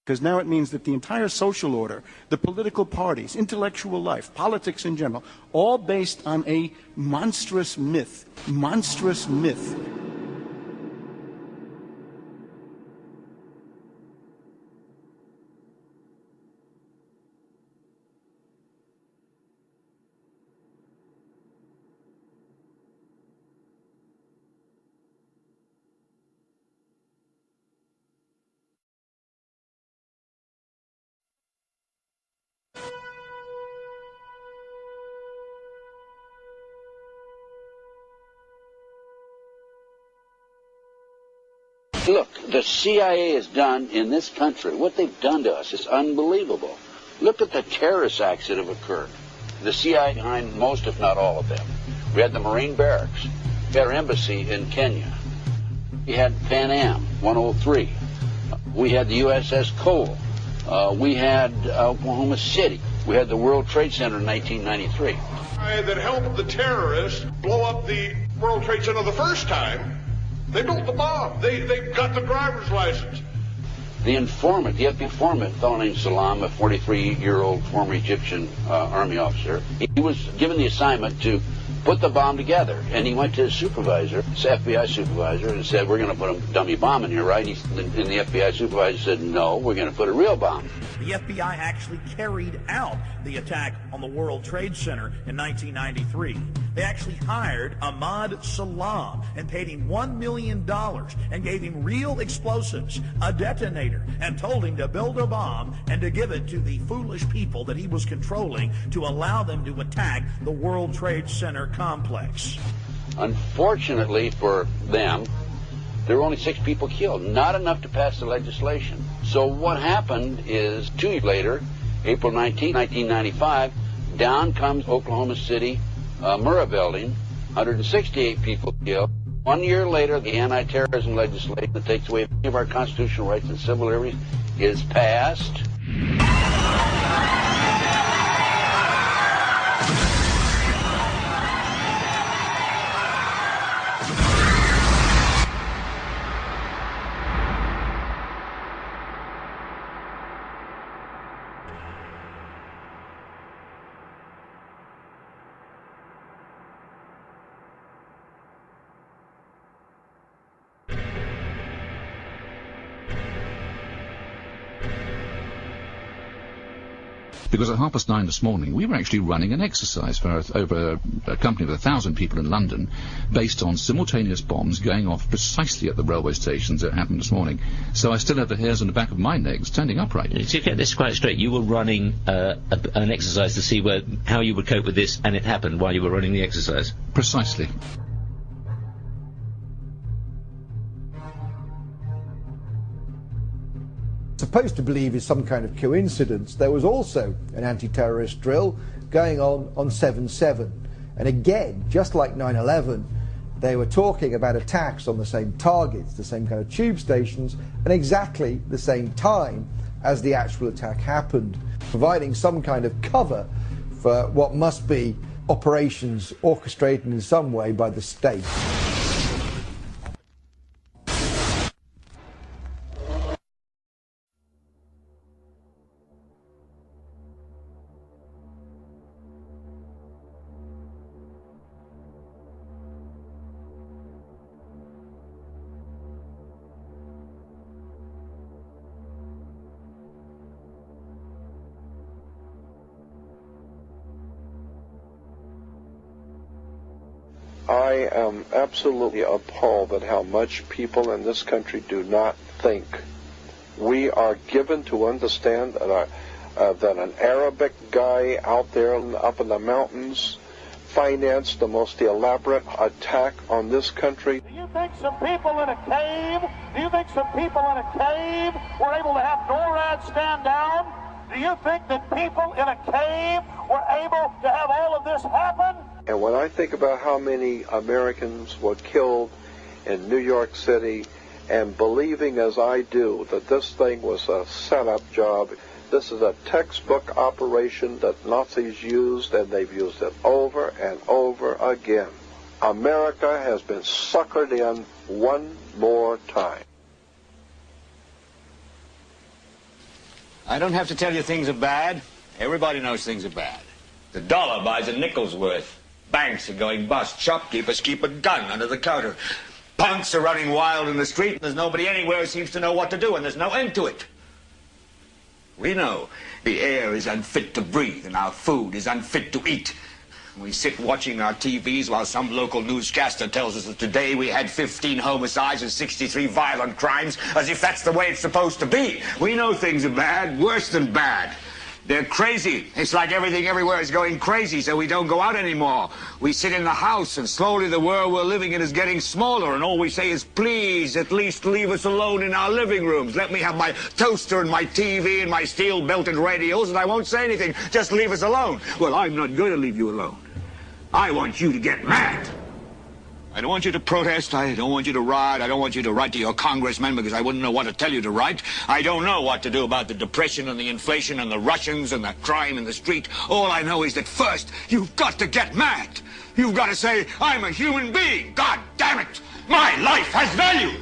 Because now it means that the entire social order, the political parties, intellectual life, politics in general, all based on a monstrous myth. Monstrous myth. Look, the CIA has done in this country, what they've done to us is unbelievable. Look at the terrorist acts that have occurred. The CIA behind most, if not all of them. We had the Marine barracks. We had our embassy in Kenya. We had Pan Am 103. We had the USS Cole. We had Oklahoma City. We had the World Trade Center in 1993. That helped the terrorists blow up the World Trade Center the first time. They built the bomb. They got the driver's license. The informant, the FBI informant, a fellow named Salam, a 43-year-old former Egyptian army officer, he was given the assignment to put the bomb together. And he went to his supervisor, his FBI supervisor, and said, we're going to put a dummy bomb in here, right? And the FBI supervisor said, no, we're going to put a real bomb. The FBI actually carried out the attack on the World Trade Center in 1993. They actually hired Ahmad Salam and paid him $1 million and gave him real explosives, a detonator, and told him to build a bomb and to give it to the foolish people that he was controlling to allow them to attack the World Trade Center complex. Unfortunately for them, there were only 6 people killed, not enough to pass the legislation. So what happened is 2 years later, April 19, 1995, down comes Oklahoma City Murrah building, 168 people killed. 1 year later, the anti-terrorism legislation that takes away many of our constitutional rights and civil liberties is passed. Because at 9:30 this morning, we were actually running an exercise for over a company of 1,000 people in London, based on simultaneous bombs going off precisely at the railway stations that happened this morning. So I still have the hairs on the back of my neck standing upright. To get this quite straight, you were running an exercise to see how you would cope with this, and it happened while you were running the exercise? Precisely. Supposed to believe is some kind of coincidence, there was also an anti-terrorist drill going on 7/7. And again, just like 9/11, they were talking about attacks on the same targets, the same kind of tube stations, and exactly the same time as the actual attack happened, providing some kind of cover for what must be operations orchestrated in some way by the state. I am absolutely appalled at how much people in this country do not think. We are given to understand that an Arabic guy out there up in the mountains financed the most elaborate attack on this country. Do you think some people in a cave, were able to have NORAD stand down? Do you think that people in a cave were able to have all of this happen? And when I think about how many Americans were killed in New York City, and believing as I do that this thing was a setup job, this is a textbook operation that Nazis used, and they've used it over and over again. America has been suckered in one more time. I don't have to tell you things are bad. Everybody knows things are bad. The dollar buys a nickel's worth. Banks are going bust. Shopkeepers keep a gun under the counter. Punks are running wild in the street, and there's nobody anywhere who seems to know what to do, and there's no end to it. We know the air is unfit to breathe, and our food is unfit to eat. We sit watching our TVs while some local newscaster tells us that today we had 15 homicides and 63 violent crimes, as if that's the way it's supposed to be. We know things are bad, worse than bad. They're crazy. It's like everything everywhere is going crazy, so we don't go out anymore. We sit in the house, and slowly the world we're living in is getting smaller, and all we say is, please, at least leave us alone in our living rooms. Let me have my toaster and my TV and my steel-belted radios, and I won't say anything. Just leave us alone. Well, I'm not going to leave you alone. I want you to get mad. I don't want you to protest. I don't want you to riot. I don't want you to write to your congressman because I wouldn't know what to tell you to write. I don't know what to do about the depression and the inflation and the Russians and the crime in the street. All I know is that first, you've got to get mad. You've got to say, I'm a human being. God damn it. My life has value.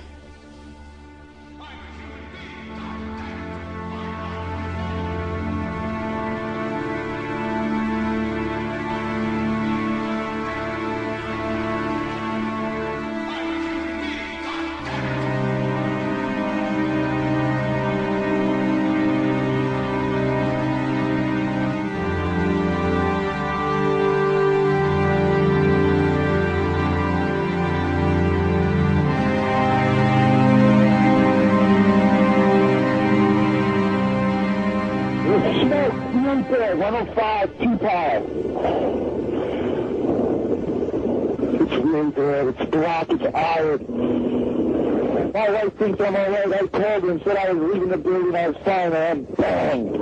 I'm all right. I called her and said I was leaving the building. I was fine, and bang.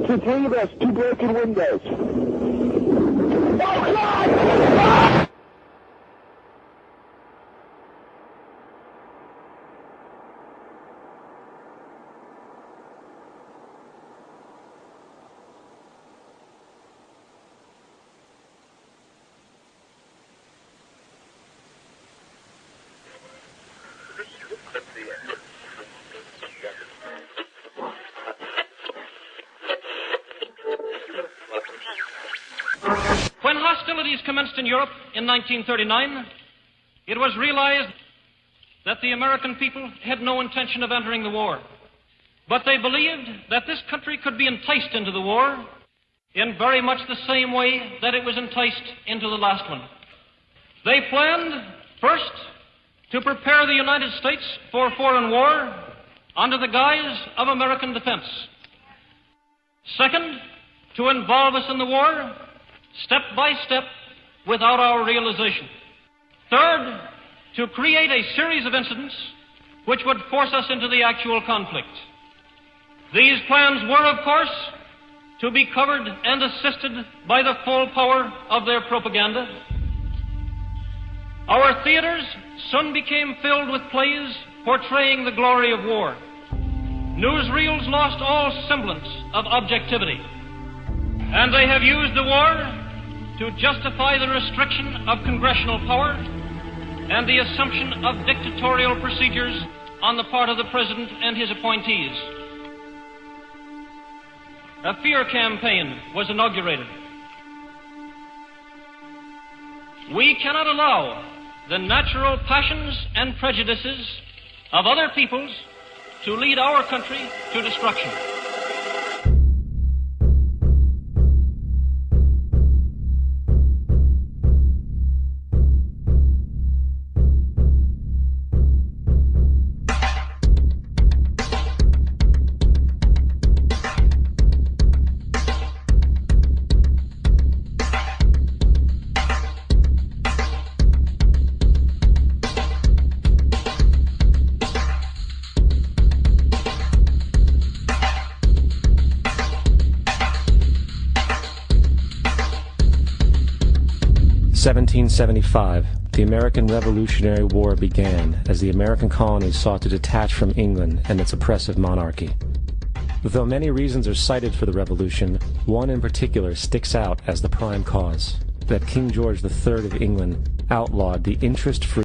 To three of us, 2 broken windows. Oh, God! Ah! When hostilities commenced in Europe in 1939, it was realized that the American people had no intention of entering the war. But they believed that this country could be enticed into the war in very much the same way that it was enticed into the last one. They planned, first, to prepare the United States for foreign war under the guise of American defense. Second, to involve us in the war step by step without our realization. Third, to create a series of incidents which would force us into the actual conflict. These plans were, of course, to be covered and assisted by the full power of their propaganda. Our theaters soon became filled with plays portraying the glory of war. Newsreels lost all semblance of objectivity, and they have used the war to justify the restriction of congressional power and the assumption of dictatorial procedures on the part of the President and his appointees. A fear campaign was inaugurated. We cannot allow the natural passions and prejudices of other peoples to lead our country to destruction. In 1775, the American Revolutionary War began as the American colonies sought to detach from England and its oppressive monarchy. Though many reasons are cited for the revolution, one in particular sticks out as the prime cause: that King George III of England outlawed the interest-free